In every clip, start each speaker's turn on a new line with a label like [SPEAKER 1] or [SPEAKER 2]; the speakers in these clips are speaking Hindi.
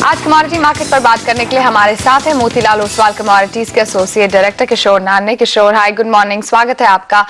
[SPEAKER 1] आज कमोडिटी मार्केट पर बात करने के लिए हमारे साथ है मोतीलाल ओसवाल कमोडिटीज के एसोसिएट डायरेक्टर किशोर नाने। किशोर, हाय, गुड मॉर्निंग, स्वागत है आपका।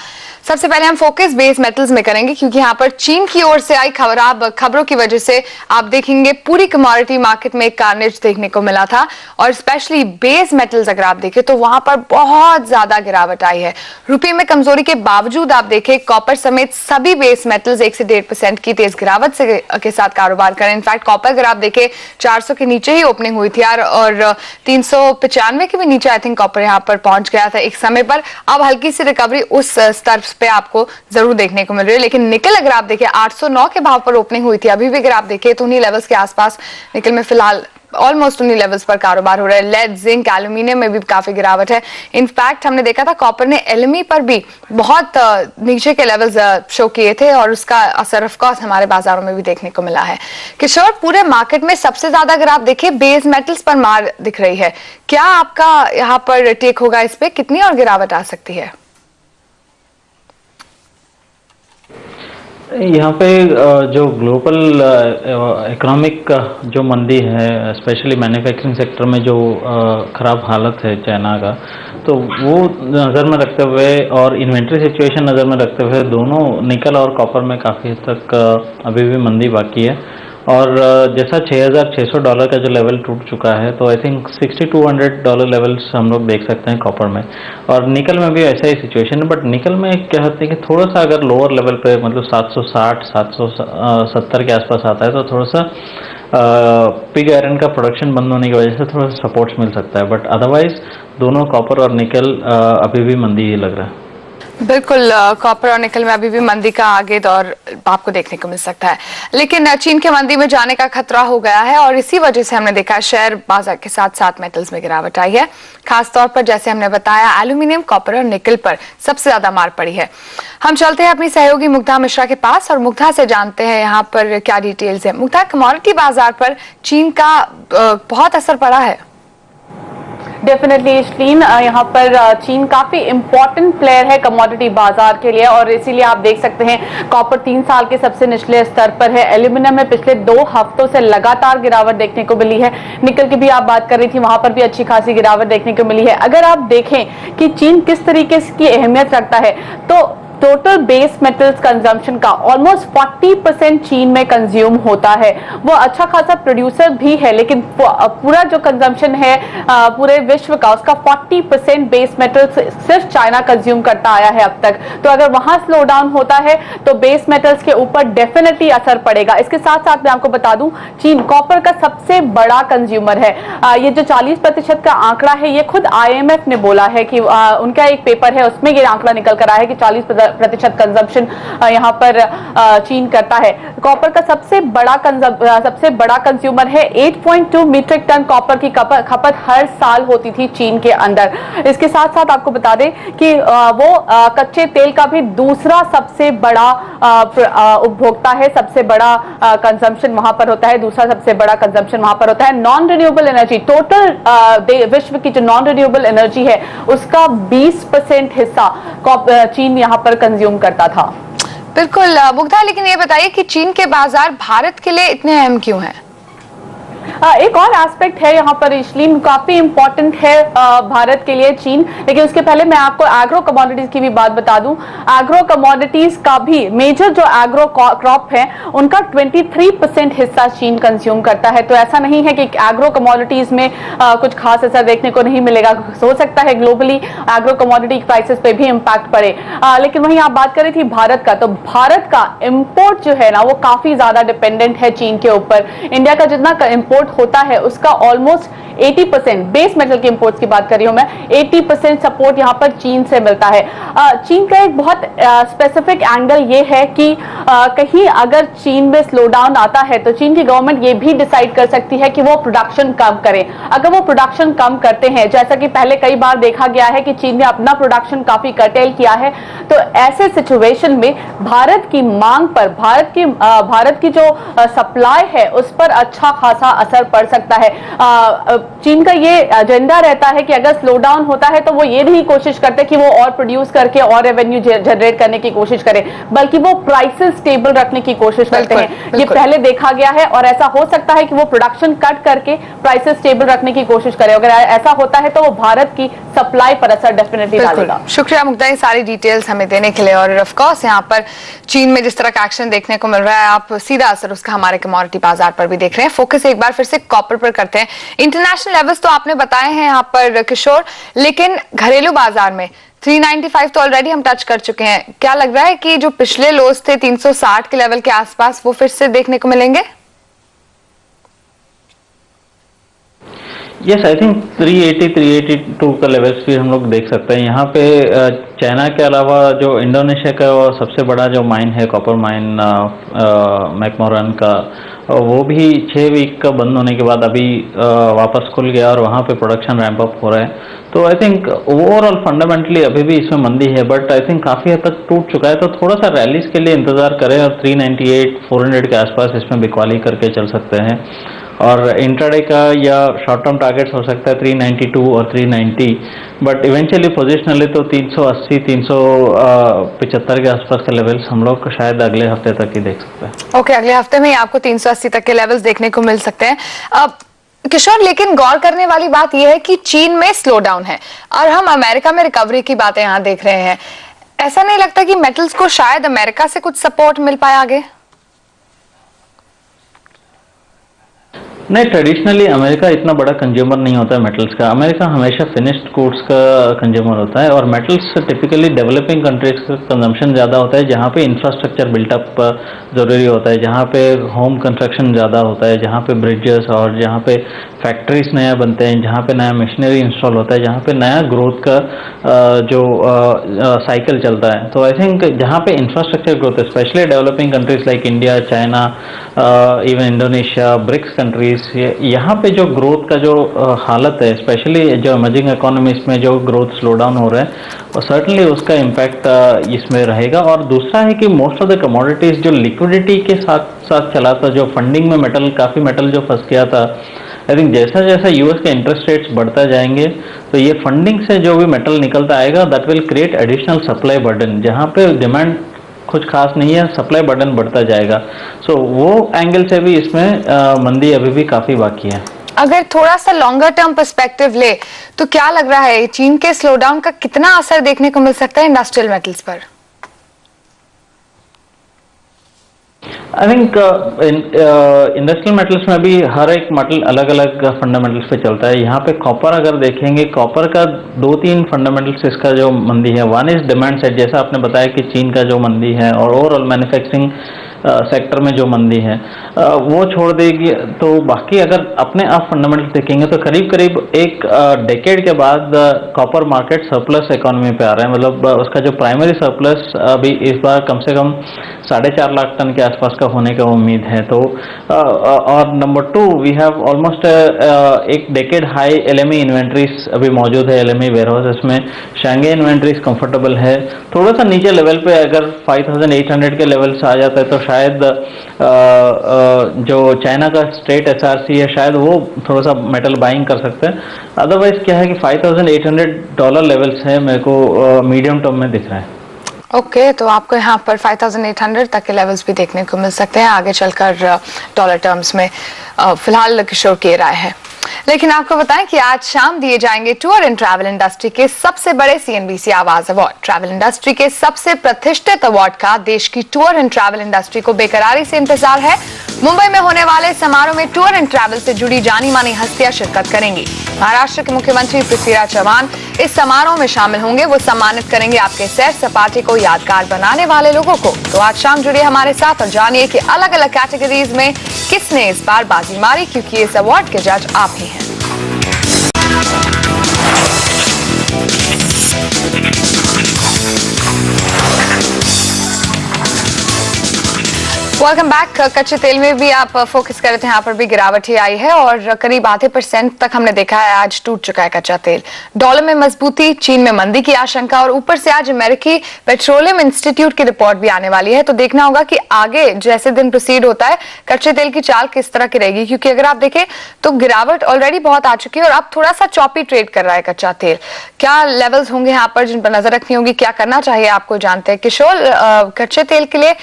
[SPEAKER 1] सबसे पहले हम फोकस बेस मेटल्स में करेंगे क्योंकि यहाँ पर चीन की ओर से आई खबरों की वजह से आप देखेंगे पूरी कमोडिटी मार्केट में एक कार्नेज देखने को मिला था और स्पेशली बेस मेटल्स अगर आप देखें तो वहां पर बहुत ज्यादा गिरावट आई है। रुपये में कमजोरी के बावजूद आप देखें कॉपर समेत सभी बेस मेटल्स 1 से 1.5% की तेज गिरावट के साथ कारोबार करें। इनफैक्ट कॉपर अगर आप देखें 400 के नीचे ही ओपनिंग हुई थी यार और 395 के भी नीचे आई थिंक कॉपर यहाँ पर पहुंच गया था एक समय पर। अब हल्की सी रिकवरी उस स्तर पे आपको जरूर देखने को मिल रही है। लेकिन निकल अगर आप देखें 809 के भाव पर ओपनिंग हुई थी, अभी भी अगर आप देखें तो उन्हीं लेवल्स के आसपास निकल में फिलहाल ऑलमोस्ट उन्हीं लेवल्स पर कारोबार हो रहा है। लेड, जिंक, एल्यूमिनियम में भी काफी गिरावट है। इनफैक्ट हमने देखा था कॉपर ने एलएमई पर भी बहुत नीचे के लेवल्स शो किए थे और उसका असर ऑफ कोर्स हमारे बाजारों में भी देखने को मिला है। किशोर, पूरे मार्केट में सबसे ज्यादा अगर आप देखें बेस मेटल्स पर मार दिख रही है, क्या आपका यहाँ पर टेक होगा इस पे, कितनी और गिरावट आ सकती है?
[SPEAKER 2] यहाँ पे जो ग्लोबल इकोनॉमिक जो मंदी है, स्पेशली मैन्युफैक्चरिंग सेक्टर में जो खराब हालत है चाइना का, तो वो नज़र में रखते हुए और इन्वेंट्री सिचुएशन नज़र में रखते हुए दोनों निकल और कॉपर में काफ़ी हद तक अभी भी मंदी बाकी है। और जैसा $6,600 का जो लेवल टूट चुका है, तो आई थिंक $6,200 लेवल्स हम लोग देख सकते हैं कॉपर में। और निकल में भी ऐसा ही सिचुएशन है, बट निकल में क्या होता है कि थोड़ा सा अगर लोअर लेवल पे मतलब 760 770 के आसपास आता है तो थोड़ा सा पिग आयरन का प्रोडक्शन बंद होने की वजह से थोड़ा सा सपोर्ट्स मिल सकता है। बट अदरवाइज दोनों कॉपर और निकल अभी भी मंदी ही लग रहा है।
[SPEAKER 1] बिल्कुल, कॉपर और निकल में अभी भी मंदी का आगे दौर आपको देखने को मिल सकता है। लेकिन चीन के मंदी में जाने का खतरा हो गया है और इसी वजह से हमने देखा शेयर बाजार के साथ साथ मेटल्स में गिरावट आई है। खासतौर पर जैसे हमने बताया एल्यूमिनियम, कॉपर और निकल पर सबसे ज्यादा मार पड़ी है। हम चलते हैं अपनी सहयोगी मुग्धा मिश्रा के पास और मुग्धा से जानते हैं यहाँ पर क्या डिटेल्स है। मुग्धा, कमोडिटी बाजार पर चीन का बहुत असर पड़ा है?
[SPEAKER 3] डेफिनेटली इशलीन, यहाँ पर चीन काफी इंपॉर्टेंट प्लेयर है कमोडिटी बाजार के लिए और इसीलिए आप देख सकते हैं कॉपर 3 साल के सबसे निचले स्तर पर है। एल्यूमिनियम में पिछले 2 हफ्तों से लगातार गिरावट देखने को मिली है। निकल की भी आप बात कर रही थी, वहां पर भी अच्छी खासी गिरावट देखने को मिली है। अगर आप देखें कि चीन किस तरीके की अहमियत रखता है तो टोटल बेस मेटल्स कंजम्पशन का ऑलमोस्ट 40% चीन में कंज्यूम होता है। वो अच्छा खासा प्रोड्यूसर भी है, लेकिन पूरा जो कंजम्पशन है पूरे विश्व का, उसका 40% बेस मेटल्स सिर्फ चाइना कंज्यूम करता आया है अब तक। तो अगर वहां स्लो डाउन होता है तो बेस मेटल्स के ऊपर डेफिनेटली असर पड़ेगा। इसके साथ साथ मैं आपको बता दूं, चीन कॉपर का सबसे बड़ा कंज्यूमर है। ये जो 40% का आंकड़ा है, ये खुद IMF ने बोला है कि उनका एक पेपर है उसमें ये आंकड़ा निकल कर आया है कि 40% कंजम्पशन यहाँ पर चीन करता है। कॉपर का सबसे बड़ा कंज्यूमर है। 8.2 मीट्रिक टन कॉपर की खपत हर साल होती थी चीन के अंदर। इसके साथ साथ आपको बता दें कि वो कच्चे तेल का भी दूसरा सबसे बड़ा उपभोक्ता है। सबसे बड़ा कंजम्पशन वहां पर होता है, दूसरा सबसे बड़ा कंजम्पशन वहां पर होता है। नॉन रिन्यूएबल एनर्जी, टोटल विश्व की जो नॉन रिन्यूएबल एनर्जी है उसका 20% हिस्सा चीन यहाँ पर कंज्यूम करता था।
[SPEAKER 1] बिल्कुल मुग्धा, लेकिन ये बताइए कि चीन के बाजार भारत के लिए इतने अहम क्यों हैं?
[SPEAKER 3] एक और एस्पेक्ट है यहाँ पर इशलीन, काफी इंपॉर्टेंट है भारत के लिए चीन। लेकिन उसके पहले मैं आपको एग्रो कमोडिटीज की भी बात बता दूं। एग्रो कमोडिटीज का भी मेजर जो एग्रो क्रॉप है उनका 23% हिस्सा चीन कंज्यूम करता है। तो ऐसा नहीं है कि एग्रो कमोडिटीज में कुछ खास असर देखने को नहीं मिलेगा। हो सकता है ग्लोबली एग्रो कमोडिटी प्राइसेस पे भी इम्पैक्ट पड़े। लेकिन वहीं आप बात कर रही थी भारत का, तो भारत का इम्पोर्ट जो है ना वो काफी ज्यादा डिपेंडेंट है चीन के ऊपर। इंडिया का जितना इंपोर्ट होता है उसका ऑलमोस्ट 80%, बेस मेटल के इंपोर्ट्स की बात कर रही हूं मैं, 80% सपोर्ट यहां पर चीन से मिलता है। चीन का एक बहुत स्पेसिफिक एंगल ये है कि कहीं अगर चीन में स्लो डाउन आता है तो चीन की गवर्नमेंट ये भी डिसाइड कर सकती है कि वो प्रोडक्शन कम करे। अगर वो प्रोडक्शन कम करते हैं, जैसा कि पहले कई बार देखा गया है कि चीन ने अपना प्रोडक्शन काफी कर्टेल किया है, तो ऐसे सिचुएशन में भारत की मांग पर, भारत की जो सप्लाई है उस पर अच्छा खासा असर पड़ सकता है। चीन का ये एजेंडा रहता है कि अगर स्लो डाउन होता है तो वो ये नहीं कोशिश करते कि वो और प्रोड्यूस करके और रेवेन्यू जनरेट करने की कोशिश करे, बल्कि वो प्राइसेस स्टेबल रखने की कोशिश करते हैं। ये पहले देखा गया है और ऐसा हो सकता है कि वो प्रोडक्शन कट करके प्राइसेस स्टेबल रखने की कोशिश करे। अगर ऐसा होता है तो वो भारत की सप्लाई पर असर डेफिनेटली डालेगा।
[SPEAKER 1] शुक्रिया मुग्धा, ये सारी डिटेल्स हमें देने के लिए। और ऑफ कोर्स यहाँ पर चीन में जिस तरह का एक्शन देखने को मिल रहा है, आप सीधा असर उसका हमारे कमोडिटी बाजार पर भी देख रहे हैं। फोकस एक बार फिर से कॉपर पर करते हैं। इंटरनेशनल लेवल्स तो आपने बताए हैं यहाँ पर किशोर, लेकिन घरेलू बाजार में 395 तो ऑलरेडी हम टच कर चुके हैं। क्या लग रहा है कि जो पिछले लोज थे 360 के लेवल के आसपास, वो फिर से देखने को मिलेंगे?
[SPEAKER 2] यस, आई थिंक 380 382 का लेवल्स भी हम लोग देख सकते हैं। यहाँ पे चाइना के अलावा जो इंडोनेशिया का सबसे बड़ा जो माइन है, कॉपर माइन मैकमोरन का, वो भी 6 वीक का बंद होने के बाद अभी वापस खुल गया और वहाँ पे प्रोडक्शन रैंप अप हो रहा है। तो आई थिंक ओवरऑल फंडामेंटली अभी भी इसमें मंदी है, बट आई थिंक काफ़ी हद तक टूट चुका है। तो थोड़ा सा रैलीज के लिए इंतजार करें और 398 400 के आसपास इसमें बिकवाली करके चल सकते हैं। और इंट्राडे का या शॉर्ट टर्म टारगेट्स हो सकता है 392 और 390, बट इवेंचुअली पोजिशनली तो 380 375 के आसपास के लेवल्स हम लोग शायद अगले हफ्ते तक ही देख सकते हैं।
[SPEAKER 1] ओके, अगले हफ्ते में आपको 380 तक के लेवल्स देखने को मिल सकते हैं। अब किशोर, लेकिन गौर करने वाली बात यह है कि चीन में स्लो डाउन है और हम अमेरिका में रिकवरी की बातें यहाँ देख रहे हैं। ऐसा नहीं लगता कि मेटल्स को शायद अमेरिका से कुछ सपोर्ट मिल पाए आगे?
[SPEAKER 2] नहीं, ट्रेडिशनली अमेरिका इतना बड़ा कंज्यूमर नहीं होता है मेटल्स का। अमेरिका हमेशा फिनिश्ड गुड्स का कंज्यूमर होता है और मेटल्स टिपिकली डेवलपिंग कंट्रीज का कंजम्पशन ज़्यादा होता है, जहाँ पे इंफ्रास्ट्रक्चर बिल्टअप ज़रूरी होता है, जहाँ पे होम कंस्ट्रक्शन ज़्यादा होता है, जहाँ पे ब्रिजेस और जहाँ पे फैक्ट्रीज नया बनते हैं, जहाँ पे नया मशीनरी इंस्टॉल होता है, जहाँ पे नया ग्रोथ का जो साइकिल चलता है। तो आई थिंक जहाँ पे इंफ्रास्ट्रक्चर ग्रोथ है, specially developing countries like India, China, even Indonesia, BRICS countries, यहाँ पे जो ग्रोथ का जो हालत है, स्पेशली जो इमर्जिंग इकोनॉमीज में जो ग्रोथ स्लो डाउन हो रहा है, और सर्टनली उसका इम्पैक्ट इसमें रहेगा। और दूसरा है कि मोस्ट ऑफ द कमोडिटीज जो लिक्विडिटी के साथ साथ चला था, जो फंडिंग में मेटल, काफ़ी मेटल जो फंस गया था, आई थिंक जैसा जैसा यूएस के इंटरेस्ट रेट्स बढ़ता जाएंगे तो ये फंडिंग से जो भी मेटल निकलता आएगा, that will create additional supply burden. जहाँ पे डिमांड कुछ खास नहीं है, सप्लाई बर्डन बढ़ता जाएगा। सो वो एंगल से भी इसमें मंदी अभी भी काफी बाकी है।
[SPEAKER 1] अगर थोड़ा सा लॉन्गर टर्म पर्सपेक्टिव ले तो क्या लग रहा है चीन के स्लो डाउन का कितना असर देखने को मिल सकता है इंडस्ट्रियल मेटल्स पर?
[SPEAKER 2] आई थिंक इंडस्ट्रियल मेटल्स में भी हर एक मेटल अलग अलग फंडामेंटल्स पे चलता है। यहाँ पे कॉपर अगर देखेंगे, कॉपर का 2-3 फंडामेंटल्स इसका जो मंदी है, वन इज डिमांड साइड, जैसा आपने बताया कि चीन का जो मंदी है और ओवरऑल मैन्युफैक्चरिंग सेक्टर में जो मंदी है वो छोड़ देगी। तो बाकी अगर अपने आप फंडामेंटल देखेंगे तो करीब करीब एक डेकेड के बाद कॉपर मार्केट सरप्लस इकोनॉमी पे आ रहा है। मतलब उसका जो प्राइमरी सरप्लस अभी इस बार कम से कम 4.5 लाख टन के आसपास का होने का उम्मीद है। तो और नंबर 2, वी हैव ऑलमोस्ट एक डेकेड हाई एलएमई इन्वेंट्रीज अभी मौजूद है, एलएमई वेयरहाउस, इसमें शांघाई इन्वेंट्रीज कंफर्टेबल है। थोड़ा सा नीचे लेवल पे अगर 5800 के लेवल से आ जाता है तो शायद जो चाइना का स्ट्रेट एसआरसी है, शायद वो थोड़ा सा मेटल बाइंग कर सकते हैं। अदरवाइज क्या है कि $5,800 लेवल्स है, मेरे को मीडियम टर्म में दिख रहा है।
[SPEAKER 1] ओके, तो आपको यहाँ पर 5800 तक के लेवल्स भी देखने को मिल सकते हैं आगे चलकर डॉलर टर्म्स में। फिलहाल किशोर की राय है। लेकिन आपको बताएं कि आज शाम दिए जाएंगे टूर एंड ट्रैवल इंडस्ट्री के सबसे बड़े CNBC आवाज अवार्ड। ट्रैवल इंडस्ट्री के सबसे प्रतिष्ठित अवार्ड का देश की टूर एंड ट्रैवल इंडस्ट्री को बेकरारी से इंतजार है। मुंबई में होने वाले समारोह में टूर एंड ट्रैवल से जुड़ी जानी मानी हस्तियां शिरकत करेंगी। महाराष्ट्र के मुख्यमंत्री पृथ्वीराज चव्हाण इस समारोह में शामिल होंगे। वो सम्मानित करेंगे आपके सैर सपाटे को यादगार बनाने वाले लोगों को। तो आज शाम जुड़िए हमारे साथ और जानिए कि अलग अलग कैटेगरीज में किसने इस बार बाजी मारी, क्योंकि इस अवार्ड के जज आप ही हैं। Welcome back. कच्चे तेल में भी आप फोकस कर रहे थे, यहाँ पर भी गिरावट ही आई है और करीब आधे % तक हमने देखा है आज टूट चुका है कच्चा तेल। डॉलर में मजबूती, चीन में मंदी की आशंका और ऊपर से आज अमेरिकी पेट्रोलियम इंस्टीट्यूट की रिपोर्ट भी आने वाली है। तो देखना होगा कि आगे जैसे दिन प्रोसीड होता है कच्चे तेल की चाल किस तरह की रहेगी, क्योंकि अगर आप देखें तो गिरावट ऑलरेडी बहुत आ चुकी है और अब थोड़ा सा चॉपी ट्रेड कर रहा है कच्चा तेल। क्या लेवल्स होंगे यहाँ पर जिन पर नजर रखनी होगी, क्या करना चाहिए आपको जानते हैं। किशोर, कच्चे तेल के लिए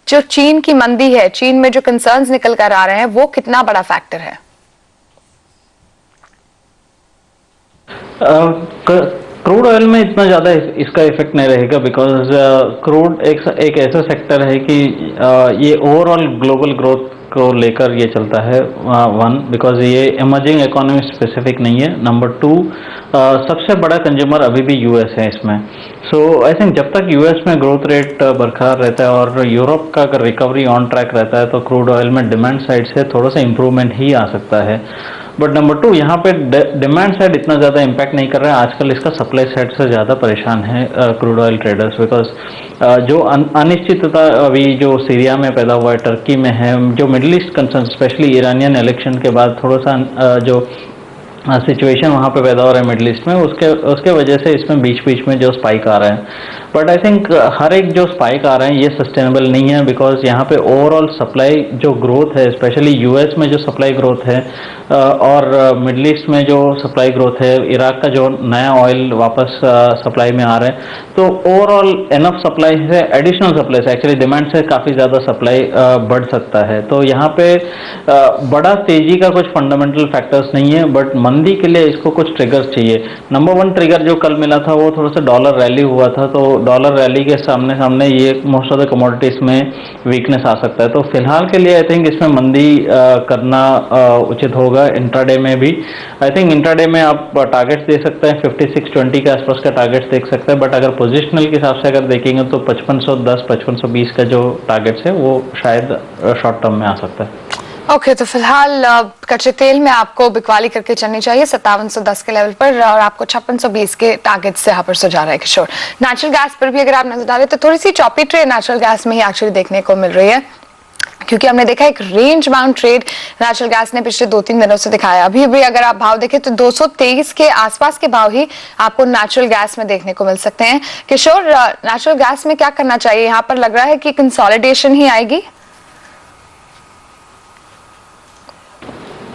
[SPEAKER 1] जो चीन की मंदी है, चीन में जो कंसर्न्स निकल कर आ रहे हैं, वो कितना बड़ा फैक्टर है?
[SPEAKER 2] क्रूड ऑयल में इतना ज़्यादा इसका इफेक्ट नहीं रहेगा, बिकॉज क्रूड एक ऐसा सेक्टर है कि ये ओवरऑल ग्लोबल ग्रोथ को लेकर ये चलता है। वन, बिकॉज ये इमर्जिंग इकोनॉमी स्पेसिफिक नहीं है। नंबर टू, सबसे बड़ा कंज्यूमर अभी भी यूएस है इसमें। सो आई थिंक जब तक यूएस में ग्रोथ रेट बरकरार रहता है और यूरोप का अगर रिकवरी ऑन ट्रैक रहता है तो क्रूड ऑयल में डिमांड साइड से थोड़ा सा इंप्रूवमेंट ही आ सकता है। बट नंबर टू, यहाँ पे डिमांड साइड इतना ज़्यादा इम्पैक्ट नहीं कर रहा है आजकल, इसका सप्लाई साइड से ज़्यादा परेशान है क्रूड ऑयल ट्रेडर्स, बिकॉज जो अनिश्चितता अभी जो सीरिया में पैदा हुआ है, टर्की में है, जो middle east concern specially Iranian election के बाद थोड़ा सा जो सिचुएशन वहाँ पे पैदा हो रहा है मिडिल ईस्ट में, उसके वजह से इसमें बीच बीच में जो स्पाइक आ रहा है। बट आई थिंक हर एक जो स्पाइक आ रहे हैं ये सस्टेनेबल नहीं है, बिकॉज यहाँ पे ओवरऑल सप्लाई जो ग्रोथ है, स्पेशली यूएस में जो सप्लाई ग्रोथ है और मिडिल ईस्ट में जो सप्लाई ग्रोथ है, इराक का जो नया ऑयल वापस सप्लाई में आ रहा है, तो ओवरऑल एनफ सप्लाई से एडिशनल सप्लाई से एक्चुअली डिमांड से काफ़ी ज़्यादा सप्लाई बढ़ सकता है। तो यहाँ पे बड़ा तेजी का कुछ फंडामेंटल फैक्टर्स नहीं है, बट मंदी के लिए इसको कुछ ट्रिगर्स चाहिए। नंबर वन ट्रिगर जो कल मिला था वो थोड़ा सा डॉलर रैली हुआ था, तो डॉलर रैली के सामने ये मोस्ट ऑफ द कमोडिटीज में वीकनेस आ सकता है। तो फिलहाल के लिए आई थिंक इसमें मंदी करना उचित होगा। इंट्राडे में भी आई थिंक इंट्राडे में आप टारगेट्स दे सकते हैं, 5620 के आसपास का टारगेट्स देख सकते हैं, बट अगर पोजिशनल के हिसाब से अगर देखेंगे तो 5510 5520 का जो टारगेट्स है वो शायद शॉर्ट टर्म में आ सकता है।
[SPEAKER 1] ओके, तो फिलहाल कच्चे तेल में आपको बिकवाली करके चलनी चाहिए 5710 के लेवल पर और आपको 5620 के टारगेट से यहाँ पर सुझा रहा है किशोर। नेचुरल गैस पर भी अगर आप नजर डालें तो थोड़ी सी चॉपी ट्रेड नेचुरल गैस में ही एक्चुअली देखने को मिल रही है, क्योंकि हमने देखा एक range bound trade natural gas ने पिछले 2-3 दिनों से दिखाया। अभी भी अगर आप भाव देखें तो 223 के आसपास के भाव ही आपको नेचुरल गैस में देखने को मिल सकते हैं। किशोर, नेचुरल गैस में क्या करना चाहिए? यहाँ पर लग रहा है कि कंसोलिडेशन ही आएगी।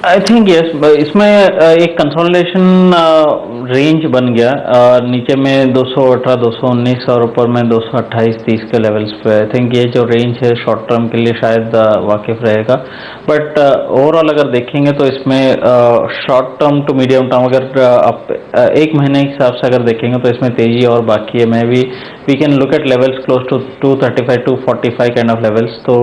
[SPEAKER 2] आई थिंक यस, इसमें एक कंसोलिडेशन रेंज बन गया, नीचे में 218 219 और ऊपर में 228 30 के लेवल्स पे। आई थिंक ये जो रेंज है शॉर्ट टर्म के लिए शायद वाकिफ रहेगा, बट ओवरऑल अगर देखेंगे तो इसमें short term to medium term अगर आप एक महीने के हिसाब से अगर देखेंगे तो इसमें तेजी और बाकी है। मैं भी we can look at levels close to 235 245 kind of levels. तो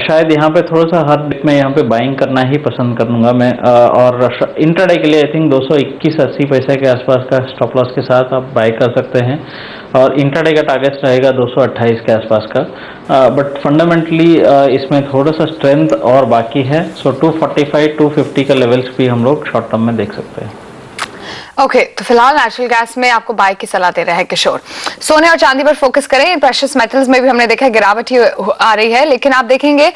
[SPEAKER 2] शायद यहाँ पे थोड़ा सा हर डिप में यहाँ पे बाइंग करना ही पसंद करूंगा मैं। और इंट्राडे के लिए आई थिंक 221.80 पैसे के आसपास का स्टॉप लॉस के साथ आप बाय कर सकते हैं और इंट्राडे का टारगेट रहेगा 228 के आसपास का। बट फंडामेंटली इसमें थोड़ा सा स्ट्रेंथ और बाकी है, सो 245 250 का लेवल्स भी हम लोग शॉर्ट टर्म में देख सकते हैं।
[SPEAKER 1] ओके, तो फिलहाल नेचुरल गैस में आपको बाय की सलाह दे रहा है किशोर। सोने और चांदी पर फोकस करें। प्रेशियस मेटल्स में भी हमने देखा गिरावट ही आ रही है, लेकिन आप देखेंगे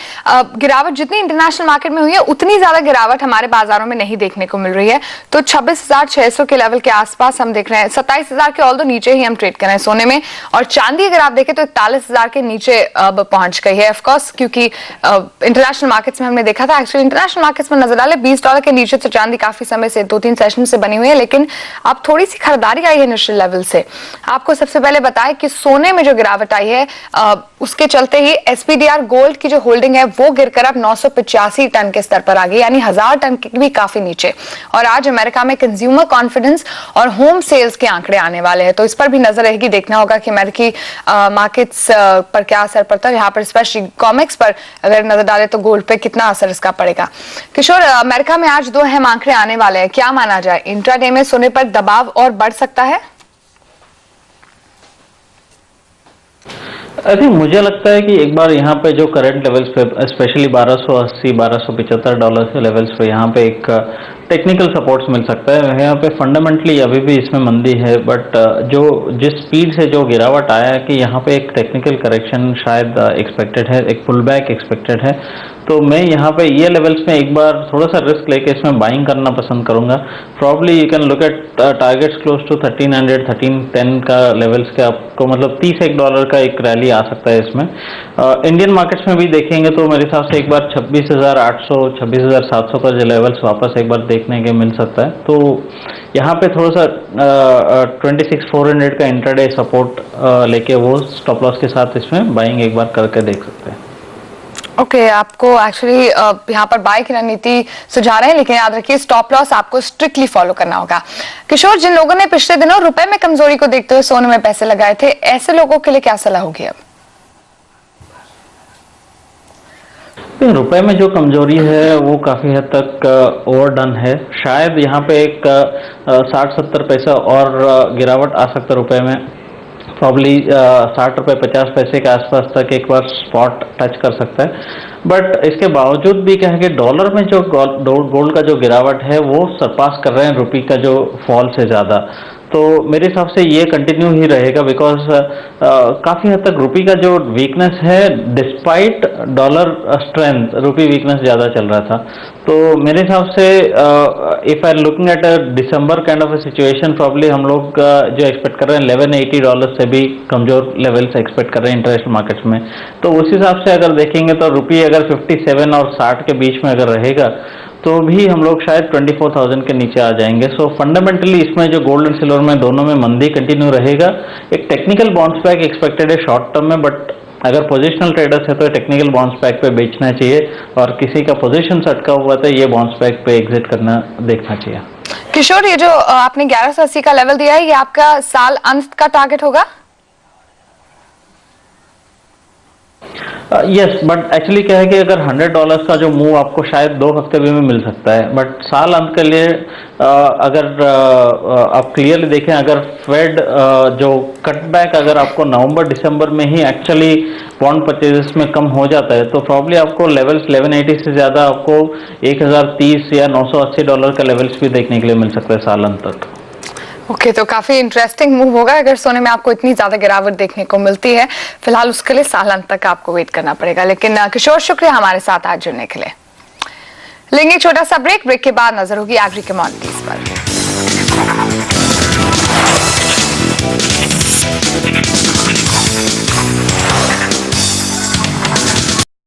[SPEAKER 1] गिरावट जितनी इंटरनेशनल मार्केट में हुई है उतनी ज्यादा गिरावट हमारे बाजारों में नहीं देखने को मिल रही है। तो 26,600 के लेवल के आसपास हम देख रहे हैं, 27,000 के ऑल्दो नीचे ही हम ट्रेड कर रहे हैं सोने में। और चांदी अगर आप देखें तो 41,000 के नीचे अब पहुंच गई है, ऑफकोर्स क्योंकि इंटरनेशनल मार्केट्स में हमने देखा था। एक्चुअली इंटरनेशनल मार्केट्स में नजर डाले $20 के नीचे तो चांदी काफी समय से 2-3 सेशन से बनी हुई है, लेकिन अब थोड़ी सी खरीदारी आई है निश्चित लेवल से। आपको सबसे पहले बताएं कि सोने में जो गिरावट आई है उसके चलते ही एसपीडीआर गोल्ड की जो होल्डिंग है वो गिरकर अब 985 टन के स्तर पर आ गई, यानी 1000 टन के भी काफी नीचे। और आज अमेरिका में कंज्यूमर कॉन्फिडेंस और होम सेल्स के आंकड़े आने वाले हैं, तो इस पर भी नजर रहेगी। देखना होगा कि अमेरिकी मार्केट्स पर क्या असर पड़ता है। यहाँ पर स्पेशली कॉमिक्स पर अगर नजर डाले तो गोल्ड पे कितना असर इसका पड़ेगा। किशोर, अमेरिका में आज 2 अहम आंकड़े आने वाले हैं, क्या माना जाए? इंट्राडे में सोने पर दबाव और बढ़ सकता है?
[SPEAKER 2] आई थिंक मुझे लगता है कि एक बार यहाँ पे जो करंट लेवल्स पे स्पेशली $1280 $1275 के लेवल्स पे यहाँ पे एक टेक्निकल सपोर्ट्स मिल सकता है। यहाँ पे फंडामेंटली अभी भी इसमें मंदी है, बट जो जिस स्पीड से जो गिरावट आया है कि यहाँ पे एक टेक्निकल करेक्शन शायद एक्सपेक्टेड है, एक पुल बैक एक्सपेक्टेड है। तो मैं यहाँ पे ये लेवल्स में एक बार थोड़ा सा रिस्क लेके इसमें बाइंग करना पसंद करूंगा। Probably you can look at targets close to 1300 1310 का लेवल्स के आपको मतलब $30 का एक रैली आ सकता है इसमें। इंडियन मार्केट्स में भी देखेंगे तो मेरे हिसाब से एक बार 26,800 26,700 का जो लेवल्स वापस एक बार देखने के मिल सकता है। तो यहाँ पे थोड़ा सा 26,400 का इंट्राडे सपोर्ट लेके वो स्टॉप लॉस के साथ इसमें बाइंग एक बार करके देख सकते हैं।
[SPEAKER 1] ओके, आपको एक्चुअली यहाँ पर बाय की रणनीति सुझा रहे हैं, लेकिन याद रखिए स्टॉप लॉस आपको स्ट्रिक्टली फॉलो करना होगा। किशोर, जिन लोगों ने पिछले दिनों रुपए में कमजोरी को देखते हुए सोने में पैसे लगाए थे, ऐसे लोगों के लिए क्या सलाह होगी अब?
[SPEAKER 2] रुपए में जो कमजोरी है वो काफी हद तक ओवरडन है। शायद यहाँ पे एक 60-70 पैसा और गिरावट आ सकता है रुपए में। प्रॉब्ली 60 रुपये 50 पैसे के आसपास तक एक बार स्पॉट टच कर सकता है। बट इसके बावजूद भी क्या है कि डॉलर में जो गोल्ड का जो गिरावट है वो सरपास कर रहे हैं रुपये का जो फॉल से ज़्यादा। तो मेरे हिसाब से ये कंटिन्यू ही रहेगा, बिकॉज काफ़ी हद तक रुपये का जो वीकनेस है डिस्पाइट डॉलर स्ट्रेंथ रुपये वीकनेस ज़्यादा चल रहा था। तो मेरे हिसाब से if I looking at a December kind of a situation, probably हम लोग जो एक्सपेक्ट कर रहे हैं $1180 से भी कमज़ोर लेवल से एक्सपेक्ट कर रहे हैं इंटरनेशनल मार्केट्स में। तो उस हिसाब से अगर देखेंगे तो रुपये अगर 57 और 60 के बीच में अगर रहेगा तो भी हम लोग शायद 24,000 के नीचे आ जाएंगे। सो फंडामेंटली इसमें जो गोल्ड एंड सिल्वर में दोनों में मंदी कंटिन्यू रहेगा। एक टेक्निकल बाउंस बैक एक्सपेक्टेड है शॉर्ट टर्म में, बट अगर पोजिशनल ट्रेडर्स है तो टेक्निकल बाउंस बैक पे बेचना चाहिए, और किसी का पोजीशन अटका हुआ था ये बाउंस बैक पे एग्जिट करना देखना चाहिए।
[SPEAKER 1] किशोर, ये जो आपने 1180 का लेवल दिया है, ये आपका साल अंत का टारगेट होगा?
[SPEAKER 2] यस, बट एक्चुअली क्या है कि अगर $100 का जो मूव आपको शायद 2 हफ्ते भी में मिल सकता है, बट साल अंत के लिए अगर आप क्लियरली देखें, अगर फेड जो कटबैक अगर आपको नवंबर दिसंबर में ही एक्चुअली बॉन्ड परचेजेस में कम हो जाता है तो प्रॉब्ली आपको लेवल्स 1180 से ज़्यादा आपको 1030 या $980 का लेवल्स भी देखने के लिए मिल सकता है साल अंत तक।
[SPEAKER 1] ओके, तो काफी इंटरेस्टिंग मूव होगा अगर सोने में आपको इतनी ज्यादा गिरावट देखने को मिलती है। फिलहाल उसके लिए सालांत तक आपको वेट करना पड़ेगा। लेकिन किशोर, शुक्रिया हमारे साथ आज जुड़ने के लिए। लेंगे छोटा सा ब्रेक के बाद नजर होगी एग्री कमोडिटीज पर।